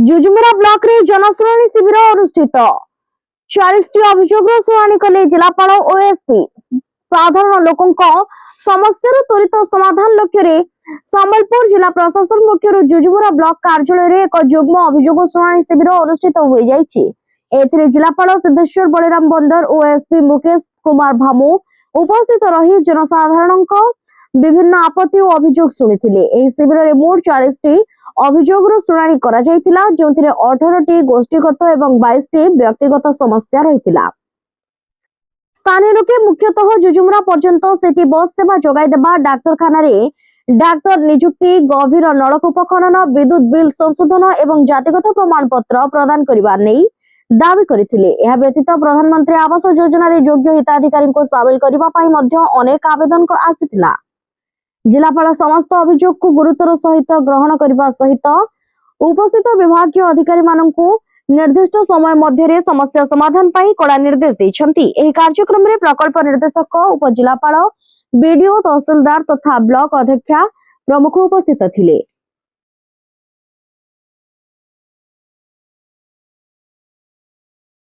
Jujumura block रे जनशुणाणी शिविर अनुष्ठित 40टी अभियोग शुणाणी कले जिलापाल और एसपी। साधारण लोकों समस्या त्वरित समाधान लक्ष्य संबलपुर जिला प्रशासन मुख्य जुजुमुरा ब्लॉक कार्यालय रे एक युग्म अभियोग शुणाणी शिविर अनुष्ठित हो जाइछि। एथिरे जिलापाल सिद्धेश्वर बलराम बंदर और एसपी मुकेश कुमार भामू उपस्थित रही जनसाधारण विभिन्न आपत्ति और अभियोग शुणिथिले। एही शिविर रे मोट 40टी अभियोगर शुणाणी करा जायतिला, जोंथिरे 18टी गोष्ठीगत एवं 22टी व्यक्तिगत समस्या रहितिला। स्थानीय लोके मुख्यतः जुजुमुरा पर्यंत सेठी बस सेवा जोगाई देबा, डाक्तरखाना रे डाक्तर नियुक्ति, गभीर नलकूप खनन, विद्युत बिल संशोधन एवं जातिगत प्रमाण पत्र प्रदान करिबा नै दाबी करिथिले। एहा व्यतीत प्रधानमंत्री आवास योजना रे योग्य हिताधिकारी को शामिल करिबा पई मध्य अनेक आवेदन आसिथिला। जिलापाल समस्त अभियोग को गुरुतर सहित ग्रहण करने सहित उपस्थित विभागीय अधिकारी मानकु निर्दिष्ट समय मध्य समस्या समाधान पाई कड़ा निर्देश देइछंती। एही कार्यक्रम रे प्रकल्प निर्देशक, उपजिलापाल, बीडीओ, तहसीलदार तथा ब्लॉक अध्यक्षा प्रमुख उपस्थित थिले।